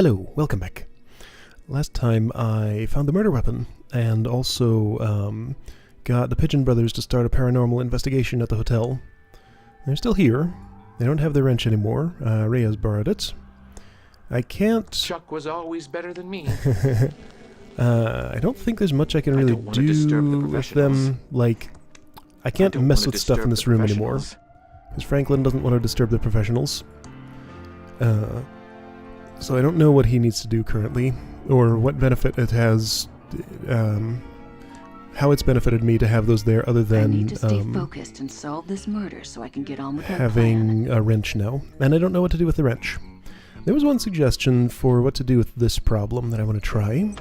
Hello, welcome back. Last time I found the murder weapon, and also got the Pigeon Brothers to start a paranormal investigation at the hotel. They're still here. They don't have their wrench anymore. Rhea's borrowed it. I can't... Chuck was always better than me. I don't think there's much I can really do with them. Like, I can't mess with stuff in this room anymore. Because Franklin doesn't want to disturb the professionals. So I don't know what he needs to do currently, or what benefit it has, how it's benefited me to have those there, other than I need to stay focused and solve this murder so I can get on with having a wrench now. And I don't know what to do with the wrench. There was one suggestion for what to do with this problem that I want to try.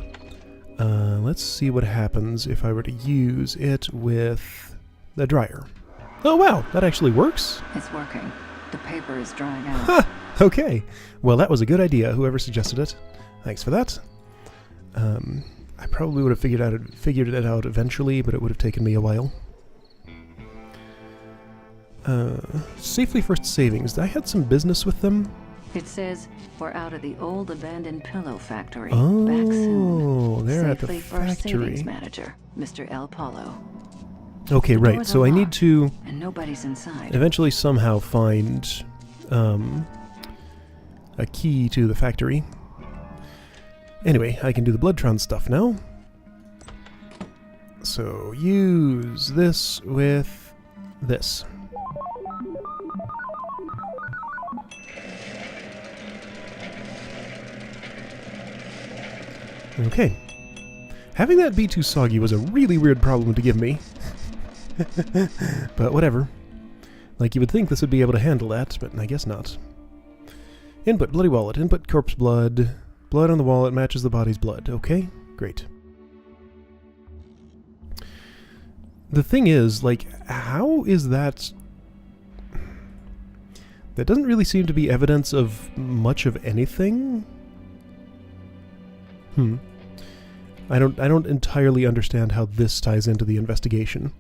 Let's see what happens if I were to use it with the dryer. Oh wow, that actually works! It's working. The paper is drying out. Ha! Okay. Well, that was a good idea, whoever suggested it. Thanks for that. I probably would have figured it out eventually, but it would have taken me a while. Safely First Savings. I had some business with them. It says we're out of the old abandoned pillow factory. Oh, back soon. they're at the Safely First factory. Savings manager, Mr. El Polo. Okay, The right. doors So are I need locked, to and nobody's inside. eventually somehow find a key to the factory. Anyway, I can do the Bloodtron stuff now. So use this with this. Okay. Having that be too soggy was a really weird problem to give me. But whatever. Like, you would think this would be able to handle that, but I guess not. Input bloody wallet. Input corpse blood. Blood on the wallet matches the body's blood. Okay, great. The thing is, like, how is that... That doesn't really seem to be evidence of much of anything. I don't entirely understand how this ties into the investigation.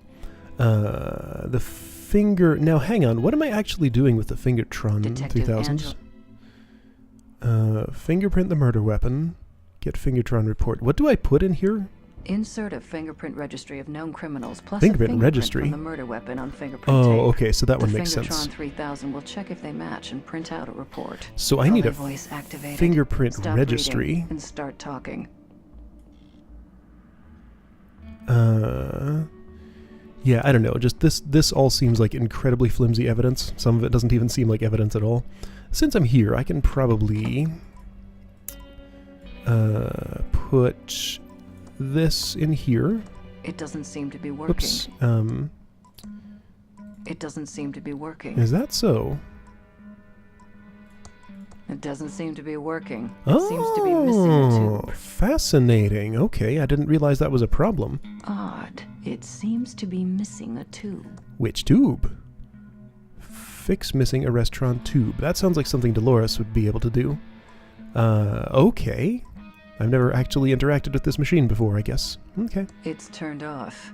The finger... Now, hang on. What am I actually doing with the Fingertron Detective 3000s? Fingerprint the murder weapon. Get Fingertron report. What do I put in here? Insert a fingerprint registry of known criminals plus Fingerprint a fingerprint registry? from the murder weapon on fingerprint tape. Oh, okay, so that one makes The sense. Fingertron 3000 will check if they match and print out a report. So I need a voice activated. fingerprint Stop registry. reading and start talking. Yeah, I don't know. Just this all seems like incredibly flimsy evidence. Some of it doesn't even seem like evidence at all. Since I'm here, I can probably put this in here. It doesn't seem to be working. Oops. It doesn't seem to be working. Is that so? It doesn't seem to be working. It Oh, seems to be missing a tube. Fascinating. Okay, I didn't realize that was a problem. Odd. It seems to be missing a tube. Which tube? Fix missing a restaurant tube. That sounds like something Dolores would be able to do. Okay. I've never actually interacted with this machine before, I guess. Okay. It's turned off.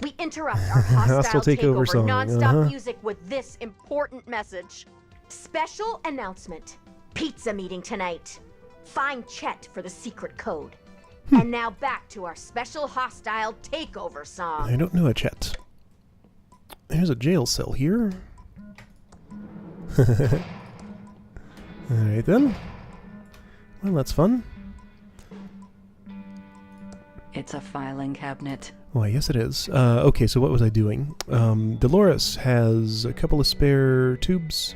We interrupt our hostile Hostile takeover takeover song, non-stop music with this important message. Special announcement. Pizza meeting tonight. Find Chet for the secret code. And now back to our special hostile takeover song. I don't know a Chet. There's a jail cell here. Alright then. Well, that's fun. It's a filing cabinet. Why, yes it is. Okay, so what was I doing? Dolores has a couple of spare tubes.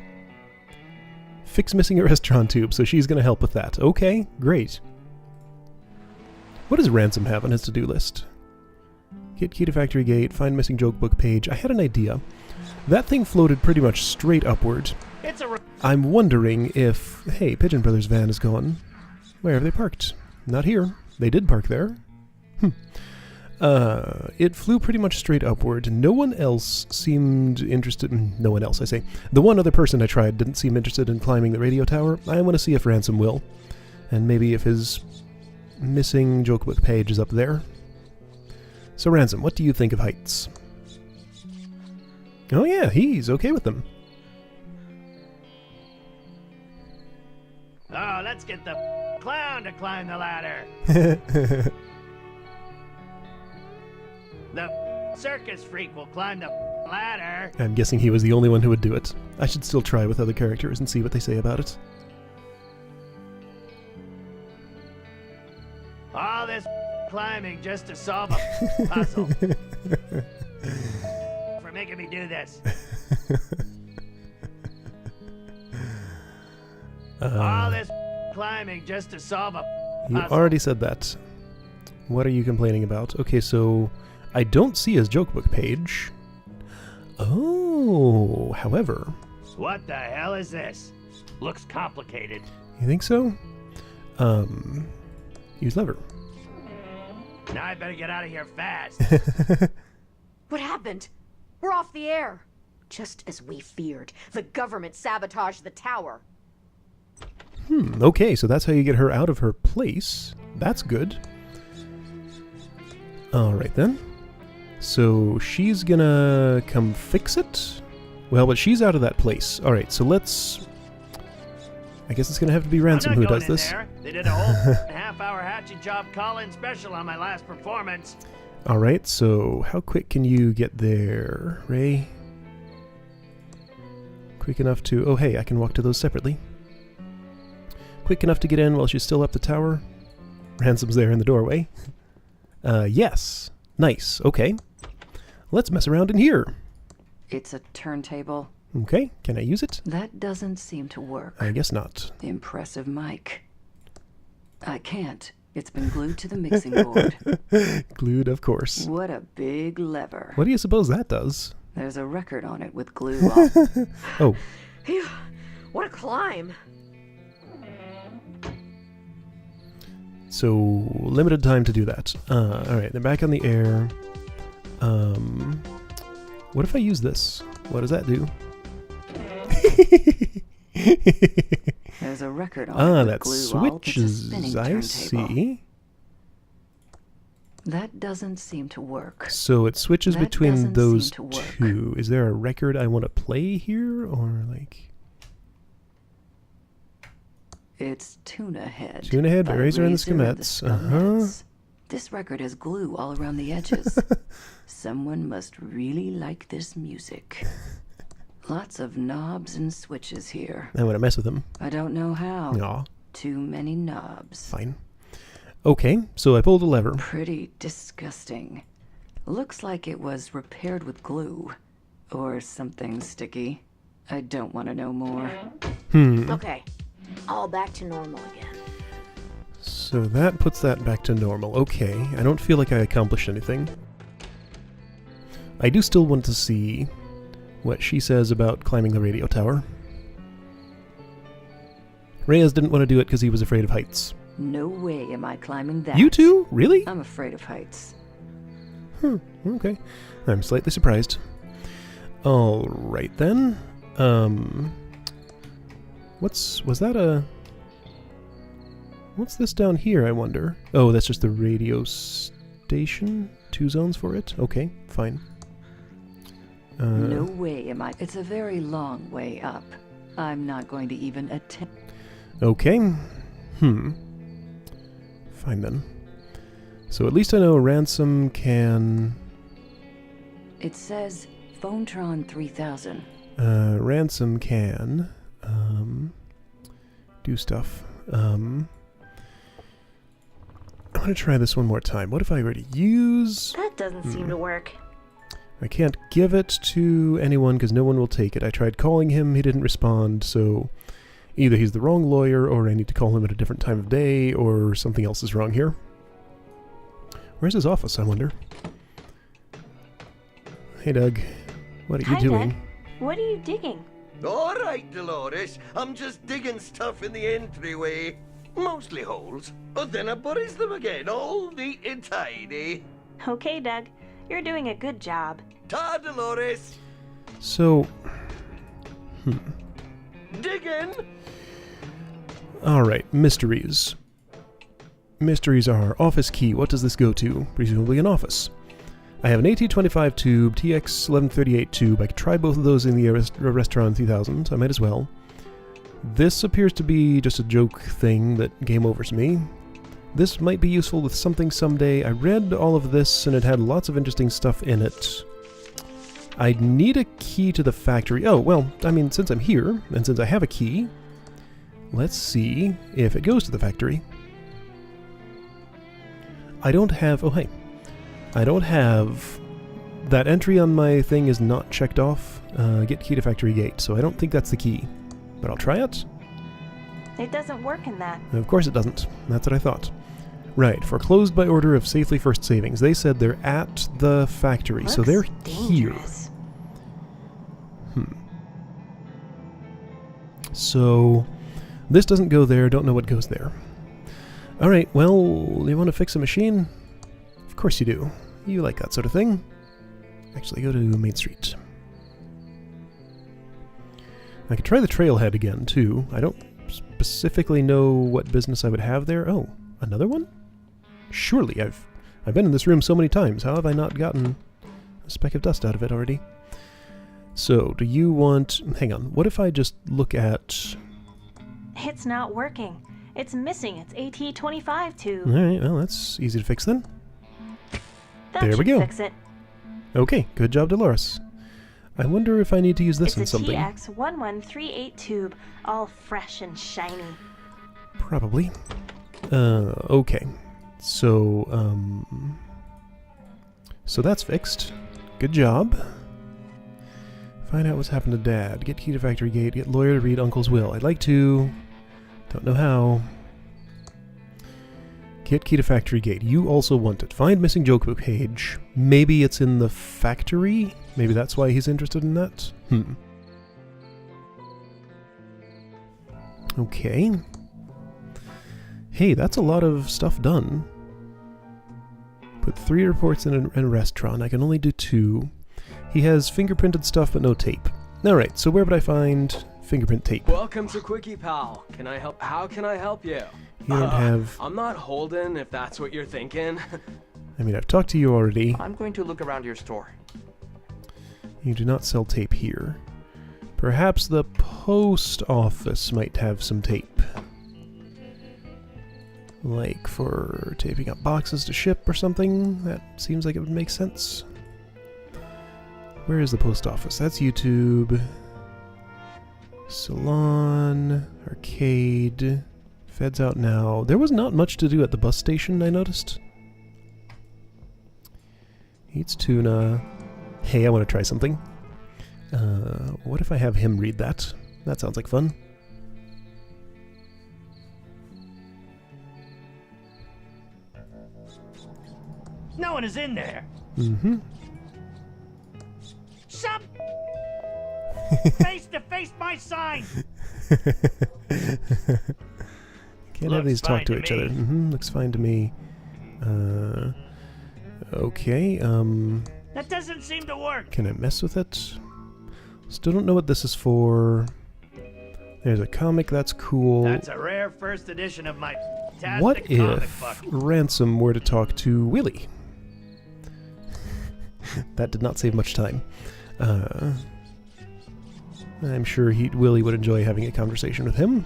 Fix missing a restaurant tube, so she's going to help with that. Okay, great. What does Ransom have on his to-do list? Get key to factory gate, find missing joke book page. I had an idea. That thing floated pretty much straight upward. I'm wondering if... Hey, Pigeon Brothers' van is gone. Where have they parked? Not here. They did park there. It flew pretty much straight upward. No one else seemed interested... No one else, I say. The one other person I tried didn't seem interested in climbing the radio tower. I want to see if Ransom will. And maybe if his missing joke book page is up there. So Ransom, what do you think of heights? Oh yeah, he's okay with them. Oh, let's get the clown to climb the ladder. The circus freak will climb the ladder. I'm guessing he was the only one who would do it. I should still try with other characters and see what they say about it. All this climbing just to solve a puzzle. For making me do this. All this climbing just to solve a You puzzle. already said that. What are you complaining about? Okay, so I don't see his jokebook page. Oh, however. What the hell is this? Looks complicated. You think so? Use lever. Now I better get out of here fast. What happened? We're off the air. Just as we feared, the government sabotaged the tower. Okay, so that's how you get her out of her place. That's good. Alright then. So she's gonna come fix it? Well, but she's out of that place. Alright, so let's... I guess it's gonna have to be Ransom who does this. There. They did a whole half-hour hatchet job call-in special on my last performance. Alright, so how quick can you get there, Ray? Quick enough to... Oh, hey, I can walk to those separately. Quick enough to get in while she's still up the tower. Ransom's there in the doorway. Yes. Nice. Okay. Let's mess around in here. It's a turntable. Okay, can I use it? That doesn't seem to work. I guess not. Impressive mic. I can't. It's been glued to the mixing board. Glued, of course. What a big lever. What do you suppose that does? There's a record on it with glue on. Oh, Phew, what a climb. so limited time to do that. Alright, they're back on the air. What if I use this? What does that do? There's a record on it with that glue all. It's a switches. spinning I turntable. see. That doesn't seem to work. So it switches That between doesn't those seem to work. two. Is there a record I want to play here? Or like... It's Tuna Head. Tuna Head by by Razor and the Razor and the Skemettes. Skemettes. This record has glue all around the edges. Someone must really like this music. Lots of knobs and switches here. I want to mess with them. I don't know how. Aw, Too many knobs. fine. Okay, so I pulled a lever. Pretty disgusting. Looks like it was repaired with glue. Or something sticky. I don't want to know more. Okay, all back to normal again. So that puts that back to normal. Okay, I don't feel like I accomplished anything. I do still want to see what she says about climbing the radio tower. Reyes didn't want to do it because he was afraid of heights. No way am I climbing that. You too? Really? I'm afraid of heights. Okay. I'm slightly surprised. Alright then. What's this down here, I wonder? Oh, that's just the radio station? 2 zones for it? Okay, fine. No way am I. It's a very long way up. I'm not going to even attempt. Okay. Fine then. So at least I know Ransom can... It says Phonetron 3000. Ransom can... do stuff. I'm gonna try this one more time. What if I were to use... That doesn't seem to work. I can't give it to anyone because no one will take it. I tried calling him, he didn't respond, so either he's the wrong lawyer or I need to call him at a different time of day or something else is wrong here. Where's his office, I wonder? Hey, Doug. What are you doing? Doug. What are you digging? All right, Dolores. I'm just digging stuff in the entryway. Mostly holes. But then I buries them again, all neat and tidy. Okay, Doug. You're doing a good job. Ta, Dolores. So... Digging. Alright, mysteries. Mysteries are office key. What does this go to? Presumably an office. I have an AT25 tube, TX1138 tube. I could try both of those in the restaurant 3000. I might as well. This appears to be just a joke thing that game overs me. This might be useful with something someday. I read all of this and it had lots of interesting stuff in it. I'd need a key to the factory. Oh, well, I mean, since I'm here, and since I have a key, let's see if it goes to the factory. I don't have... Oh, hey. I don't have... That entry on my thing is not checked off. Get key to factory gate, so I don't think that's the key. But I'll try it. It doesn't work in that. Of course it doesn't. That's what I thought. Right, foreclosed by order of Safely First Savings. They said they're at the factory, so they're dangerous. here. So, this doesn't go there, don't know what goes there. Alright, well, you want to fix a machine? Of course you do. You like that sort of thing. Actually, go to Main Street. I could try the trailhead again, too. I don't specifically know what business I would have there. Oh, another one? Surely, I've been in this room so many times. How have I not gotten a speck of dust out of it already? So, do you want... Hang on, what if I just look at... It's not working. It's missing its AT25 tube. Alright, well, that's easy to fix then. That There we should go. fix it. Okay, good job, Dolores. I wonder if I need to use this in It's a something. TX1138 tube, all fresh and shiny. Probably. Okay. So, so that's fixed. Good job. Find out what's happened to Dad. Get key to factory gate. Get lawyer to read Uncle's will. I'd like to. Don't know how. Get key to factory gate. You also want it. Find missing joke book page. Maybe it's in the factory? Maybe that's why he's interested in that? Okay. Hey, that's a lot of stuff done. Put 3 reports in a restaurant. I can only do 2. He has fingerprinted stuff but no tape. Alright, so where would I find fingerprint tape? Welcome to Quickie Pal. Can I help? How can I help you? You don't have... I'm not Holden, if that's what you're thinking. I mean, I've talked to you already. I'm going to look around your store. You do not sell tape here. Perhaps the post office might have some tape. Like for taping up boxes to ship or something? That seems like it would make sense. Where is the post office? That's YouTube. Salon. Arcade. Feds out now. There was not much to do at the bus station, I noticed. Eats tuna. Hey, I want to try something. What if I have him read that? That sounds like fun. No one is in there. Mm-hmm. Some face to face my sign. Can't have these talk fine to to each me. other. Looks fine to me. Okay, That doesn't seem to work. can I mess with it? Still don't know what this is for. There's a comic, that's cool. That's a rare first edition of my fantastic What comic if book. Ransom were to talk to Willie? That did not save much time. I'm sure Willie would enjoy having a conversation with him.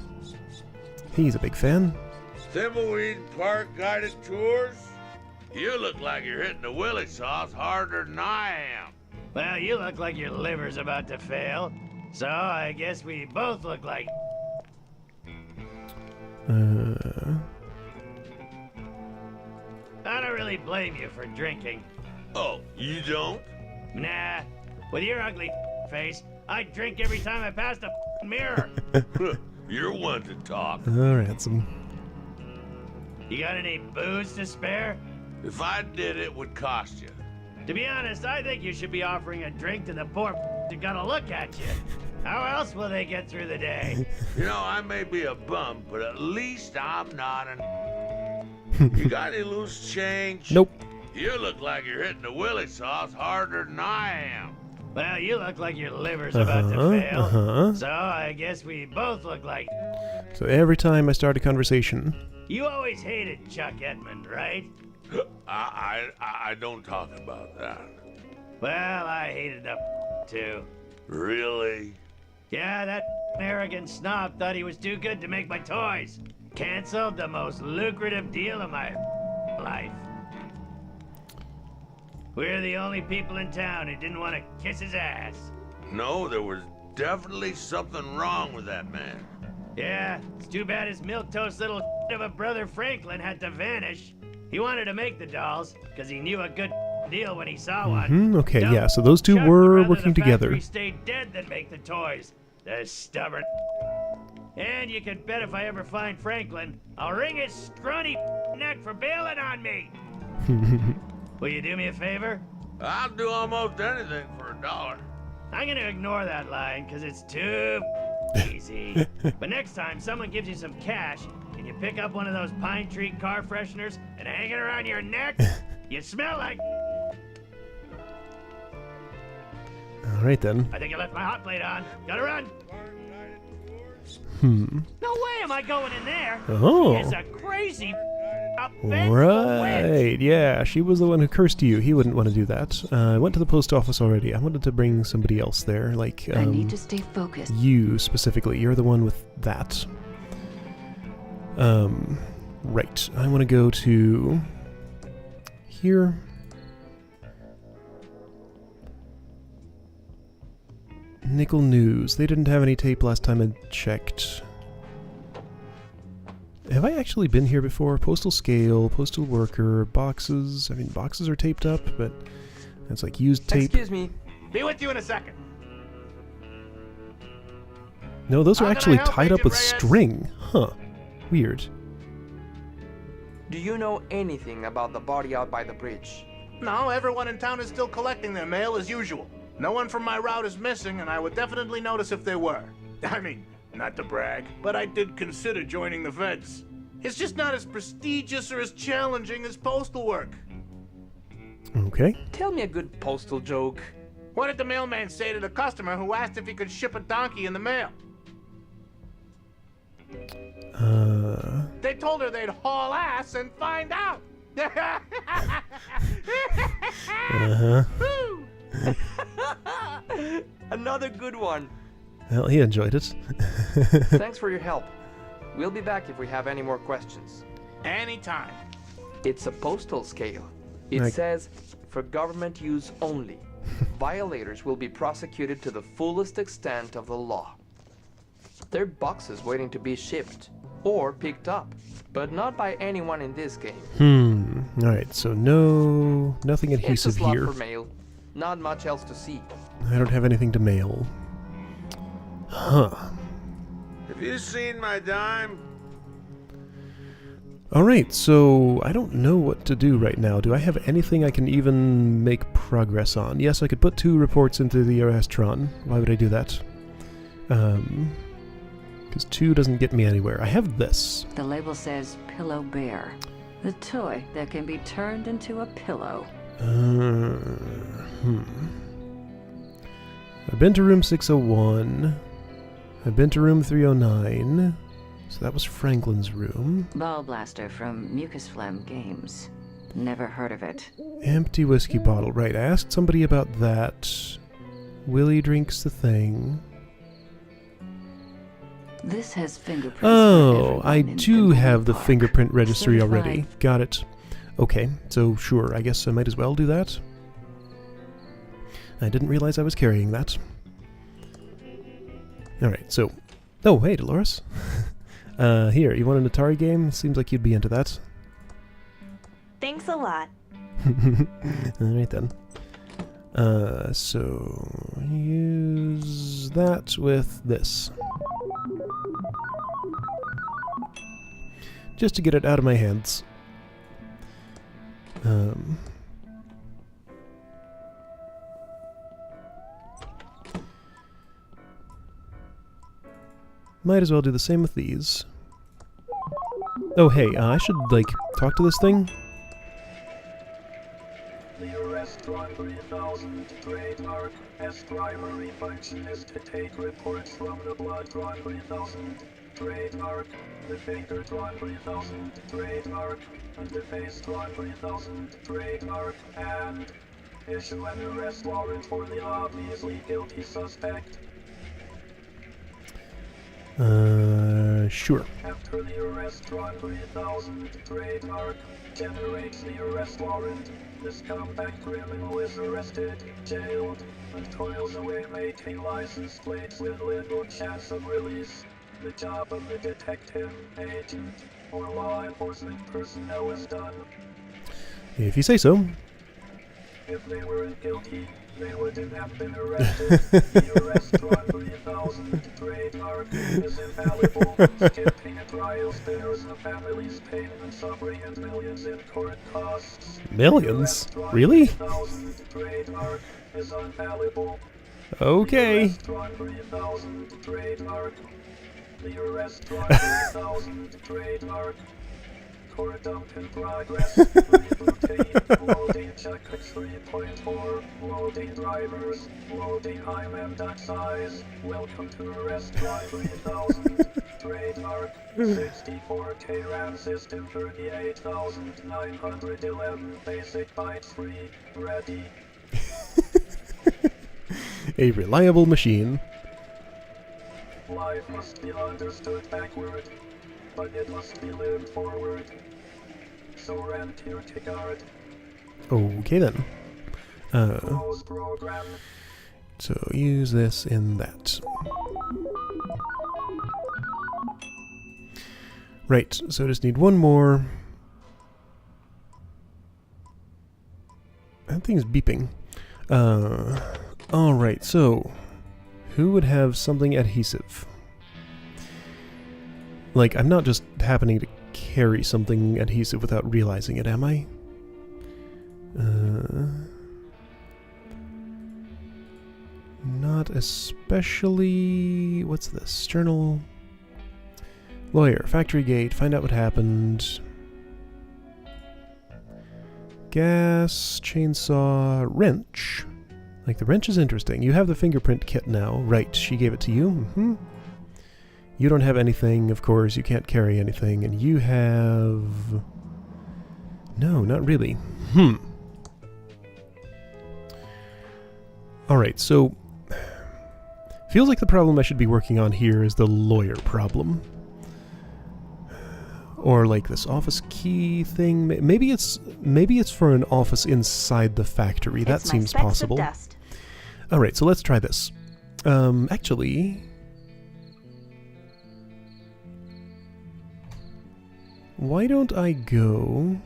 He's a big fan. Thimbleweed Park guided tours? You look like you're hitting the willy sauce harder than I am. Well, you look like your liver's about to fail. So I guess we both look like... Uh, I don't really blame you for drinking. Oh, you don't? Nah, with your ugly face, I'd drink every time I passed a mirror. You're one to talk. Ransom. You got any booze to spare? If I did, it would cost you. To be honest, I think you should be offering a drink to the poor that gotta look at you. How else will they get through the day? You know, I may be a bum, but at least I'm not an... You got any loose change? Nope. You look like you're hitting the willy sauce harder than I am. Well, you look like your liver's about to fail. So I guess we both look like... So every time I start a conversation... You always hated Chuck Edmund, right? I don't talk about that. Well, I hated the too. Really? Yeah, that arrogant snob thought he was too good to make my toys. Canceled the most lucrative deal of my life. We're the only people in town who didn't want to kiss his ass. No, there was definitely something wrong with that man. Yeah, it's too bad his milquetoast little of a brother Franklin had to vanish. He wanted to make the dolls, because he knew a good deal when he saw one. Okay, Dumb yeah, so those two Chuck were would rather working the together. factory stayed dead than make the toys. The stubborn. And you can bet if I ever find Franklin, I'll wring his scrawny neck for bailing on me. Will you do me a favor? I'll do almost anything for $1. I'm gonna ignore that line, because it's too easy. But next time someone gives you some cash, and you pick up one of those pine tree car fresheners and hang it around your neck, you smell like... Alright then. I think I left my hot plate on. Gotta run. No way am I going in there. Oh. It's a crazy vengeful witch. Right, yeah, she was the one who cursed you. He wouldn't want to do that. I went to the post office already. I wanted to bring somebody else there, like, I need to stay focused. you specifically. You're the one with that. Right. I want to go to here. Nickel News. They didn't have any tape last time I checked. Have I actually been here before? Postal scale, postal worker, boxes. I mean, boxes are taped up, but it's like used tape. Excuse me. Be with you in a second. No, those are How can I actually help, tied up Agent with Reyes? string. Huh. Weird. Do you know anything about the body out by the bridge? No, everyone in town is still collecting their mail as usual. No one from my route is missing, and I would definitely notice if they were. I mean, not to brag, but I did consider joining the feds. It's just not as prestigious or as challenging as postal work. Okay. Tell me a good postal joke. What did the mailman say to the customer who asked if he could ship a donkey in the mail? They told her they'd haul ass and find out. Uh-huh. Another good one. Well, he enjoyed it. Thanks for your help. We'll be back if we have any more questions. Anytime. It's a postal scale. It Like- says, for government use only. Violators will be prosecuted to the fullest extent of the law. There are boxes waiting to be shipped or picked up, but not by anyone in this game. Alright, so nothing It's a adhesive slot here. for mail. Not much else to see. I don't have anything to mail. Huh. Have you seen my dime? Alright, so I don't know what to do right now. Do I have anything I can even make progress on? Yes, I could put 2 reports into the Arrestron. Why would I do that? Because 2 doesn't get me anywhere. I have this. The label says Pillow Bear. The toy that can be turned into a pillow. I've been to room 601. I've been to room 309. So that was Franklin's room. Ball Blaster from Mucus Phlegm Games. Never heard of it. Empty whiskey bottle. Right, I asked somebody about that. Willie drinks the thing. This has fingerprints. for Oh, everyone I in do have the Thimbleweed Park. fingerprint registry already. Certified. Got it. Okay, so sure, I guess I might as well do that. I didn't realize I was carrying that. Alright, so... Oh, hey, Dolores. Here, you want an Atari game? Seems like you'd be into that. Thanks a lot. Alright then. So... use that with this. Just to get it out of my hands. Might as well do the same with these. Oh hey, I should, like, talk to this thing? The arrest driver 1000 trademark. S primary function is to take reports from the blood driver 1000 trademark. The finger driver 1000 trademark. And the face driver 1000 trademark. And issue an arrest warrant for the obviously guilty suspect. Sure. After the arrest, Ron 3000 trademark generates the arrest warrant. This compact criminal is arrested, jailed, and toils away making license plates with little chance of release. The job of the detective, agent, or law enforcement personnel is done. If you say so. If they weren't guilty, they wouldn't have been arrested. The arrest Ron 3000 trademark is infallible. Skipping a trial spares the family's pain and suffering and millions in court costs. Millions? Really? 3000 trademark is infallible. Okay. The arrest Ron 3000 trademark. The arrest Ron 3000 trademark. Court dump in progress. Rebooting. Loading checkers 3.4. Loading drivers. Loading IMM size. Welcome to arrest Ron 3000. Trademark. 64K RAM system 38,911. Basic bytes free. Ready. A reliable machine. Life must be understood backward, but it must be lived forward. So rent your ticket. Okay then. Close program. So use this in that. Right, so I just need one more. That thing's beeping. Alright, so who would have something adhesive? Like, I'm not just happening to carry something adhesive without realizing it, am I? Not especially... What's this? Journal... Lawyer, factory gate, find out what happened. Gas, chainsaw, wrench. Like, the wrench is interesting. You have the fingerprint kit now. Right, she gave it to you. Mm-hmm. You don't have anything, of course. You can't carry anything. And you have... No, not really. Alright, so... Feels like the problem I should be working on here is the lawyer problem. Or like this office key thing. Maybe it's for an office inside the factory. That seems possible. Alright, so let's try this. Actually... Why don't I go...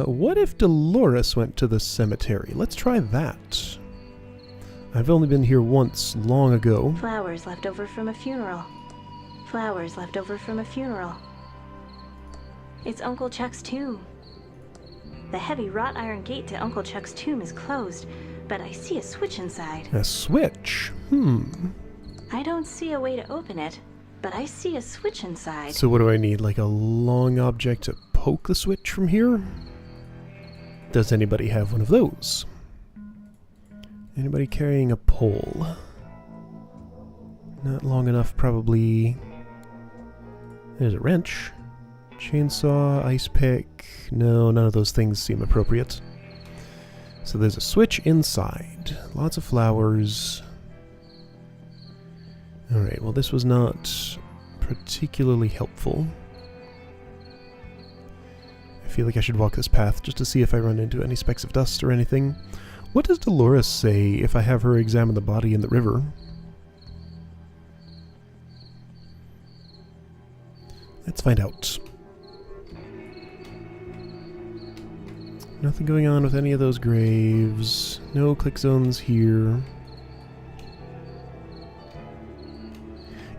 What if Dolores went to the cemetery? Let's try that. I've only been here once, long ago. Flowers left over from a funeral. Flowers left over from a funeral. It's Uncle Chuck's tomb. The heavy wrought iron gate to Uncle Chuck's tomb is closed, but I see a switch inside. A switch? I don't see a way to open it, but I see a switch inside. So what do I need? Like a long object to poke the switch from here? Does anybody have one of those? Anybody carrying a pole? Not long enough, probably. There's a wrench. Chainsaw, ice pick. No, none of those things seem appropriate. So there's a switch inside. Lots of flowers. Alright, well this was not particularly helpful. I feel like I should walk this path just to see if I run into any specks of dust or anything. What does Dolores say if I have her examine the body in the river? Let's find out. Nothing going on with any of those graves. No click zones here.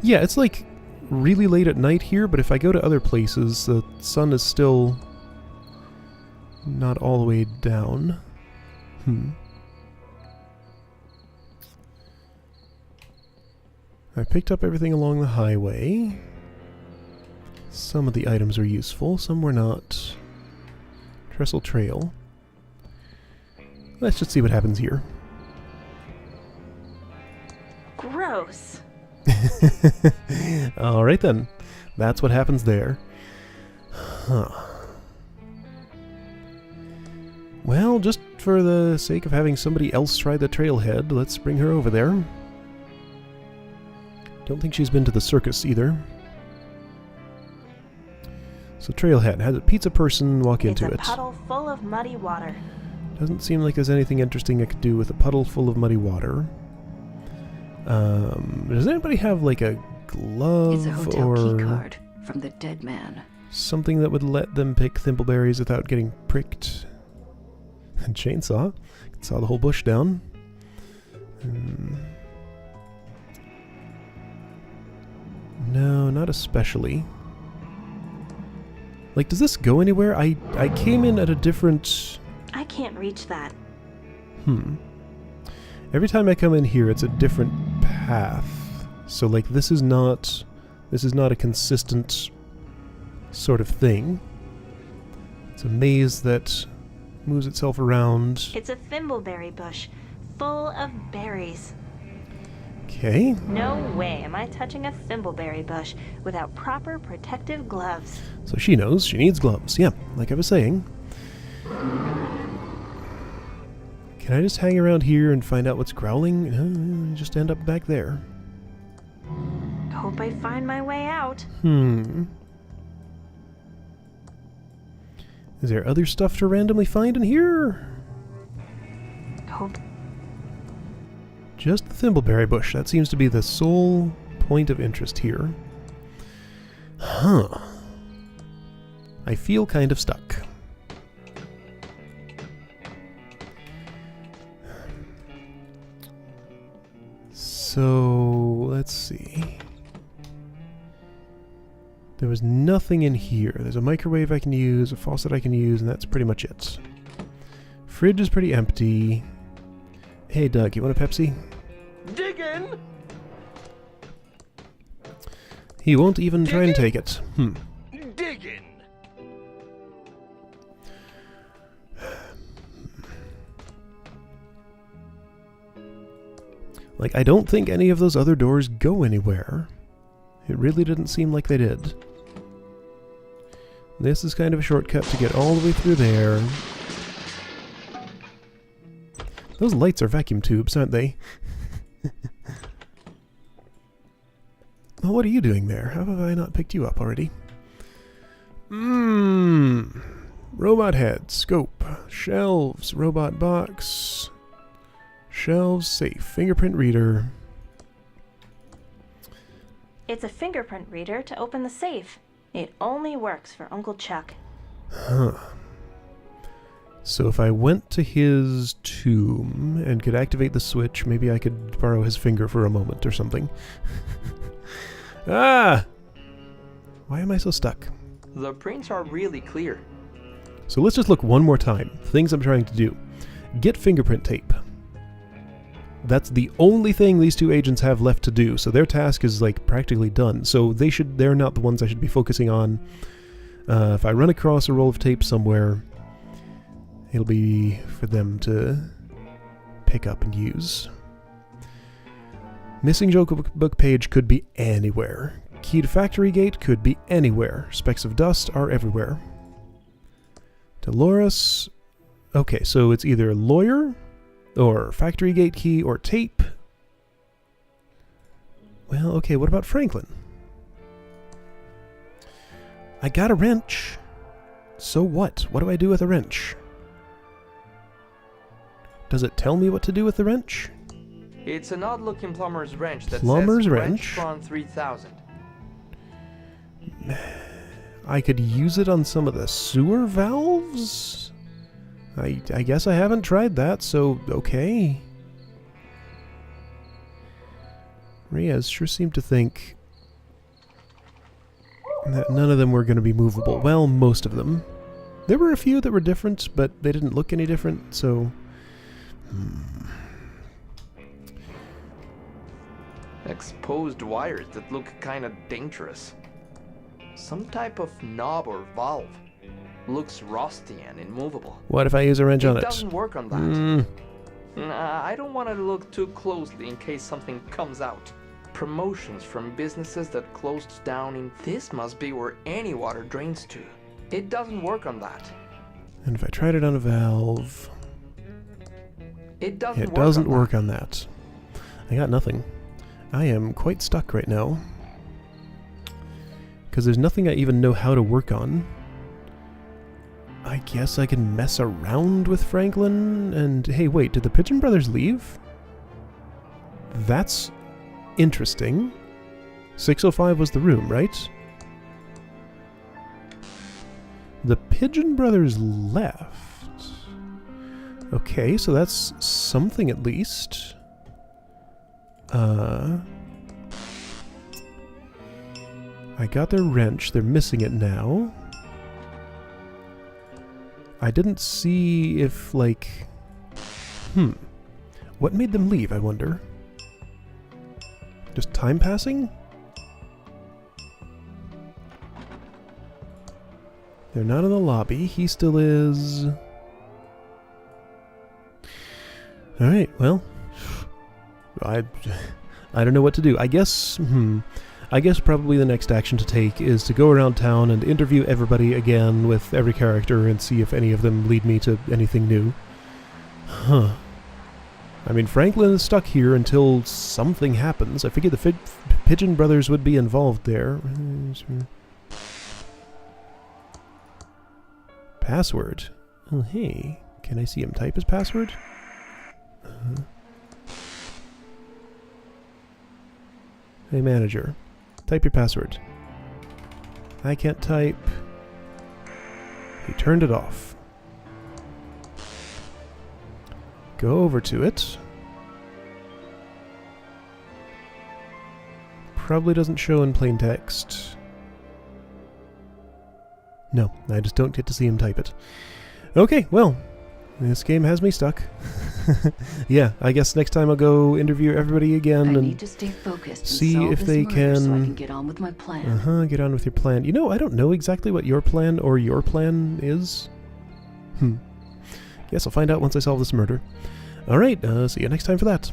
Yeah, it's like really late at night here, but if I go to other places, the sun is still not all the way down. I picked up everything along the highway. Some of the items are useful, some were not. Trestle Trail. Let's just see what happens here. Gross. Alright then. That's what happens there. Huh. Well, just for the sake of having somebody else try the trailhead, let's bring her over there. Don't think she's been to the circus either. So trailhead, has a pizza person walk into it. It's a puddle full of muddy water. Doesn't seem like there's anything interesting I could do with a puddle full of muddy water. Does anybody have like a glove It's a hotel or key card from the dead man. something that would let them pick thimbleberries without getting pricked? A chainsaw. Can saw the whole bush down. No, not especially. Like, does this go anywhere? I came in at a different... I can't reach that. Every time I come in here, it's a different path. So, like, this is not a consistent sort of thing. It's a maze that moves itself around. It's a thimbleberry bush full of berries. Okay. No way am I touching a thimbleberry bush without proper protective gloves. So she knows she needs gloves. Yeah, like I was saying. Can I just hang around here and find out what's growling? No, just end up back there. Hope I find my way out. Is there other stuff to randomly find in here? Hope. Just the thimbleberry bush. That seems to be the sole point of interest here. Huh. I feel kind of stuck. So, let's see. There was nothing in here. There's a microwave I can use, a faucet I can use, and that's pretty much it. Fridge is pretty empty. Hey, Doug, you want a Pepsi? Diggin'! He won't even try and take it. Diggin'! Like, I don't think any of those other doors go anywhere. It really didn't seem like they did. This is kind of a shortcut to get all the way through there. Those lights are vacuum tubes, aren't they? Oh, what are you doing there? How have I not picked you up already? Robot head, scope, shelves, robot box, shelves, safe, fingerprint reader. It's a fingerprint reader to open the safe. It only works for Uncle Chuck. Huh. So if I went to his tomb and could activate the switch, maybe I could borrow his finger for a moment or something. Ah! Why am I so stuck? The prints are really clear. So let's just look one more time. Things I'm trying to do. Get fingerprint tape. That's the only thing these two agents have left to do, so their task is like practically done. So they're not the ones I should be focusing on. If I run across a roll of tape somewhere, it'll be for them to pick up and use. Missing joke book page could be anywhere. Key to factory gate could be anywhere. Specks of dust are everywhere. Dolores. Okay, so it's either lawyer, or factory gate key, or tape. Well, okay, what about Franklin? I got a wrench. So what? What do I do with a wrench? Does it tell me what to do with the wrench? It's an odd-looking plumber's wrench that Plumber's says wrench? Wrenchtron 3000. I could use it on some of the sewer valves? I guess I haven't tried that, so okay. Reyes sure seemed to think that none of them were going to be movable. Well, most of them. There were a few that were different, but they didn't look any different, so... Exposed wires that look kinda dangerous. Some type of knob or valve. Looks rusty and immovable. What if I use a wrench on It it? doesn't work on that. I don't want to look too closely in case something comes out. Promotions from businesses that closed down in... This must be where any water drains to. It doesn't work on that. And if I tried it on a valve... It doesn't It doesn't work work on that. I got nothing. I am quite stuck right now. Because there's nothing I even know how to work on. I guess I can mess around with Franklin and... Hey, wait, did the Pigeon Brothers leave? That's interesting. 605 was the room, right? The Pigeon Brothers left. Okay, so that's something at least. I got their wrench. They're missing it now. I didn't see if, like... What made them leave, I wonder? Just time passing? They're not in the lobby. He still is... Alright, well... I don't know what to do. I guess... I guess probably the next action to take is to go around town and interview everybody again with every character and see if any of them lead me to anything new. Huh. I mean, Franklin is stuck here until something happens. I figured the Pigeon Brothers would be involved there. Password. Oh, hey. Can I see him type his password? Hey, manager. Type your password. I can't type. He turned it off. Go over to it. Probably doesn't show in plain text. No, I just don't get to see him type it. Okay, well, this game has me stuck. Yeah, I guess next time I'll go interview everybody again I and need to stay focused and see solve if this they murder so I can... can get on with my plan. Get on with your plan. You know, I don't know exactly what your plan is. Guess I'll find out once I solve this murder. Alright, see you next time for that.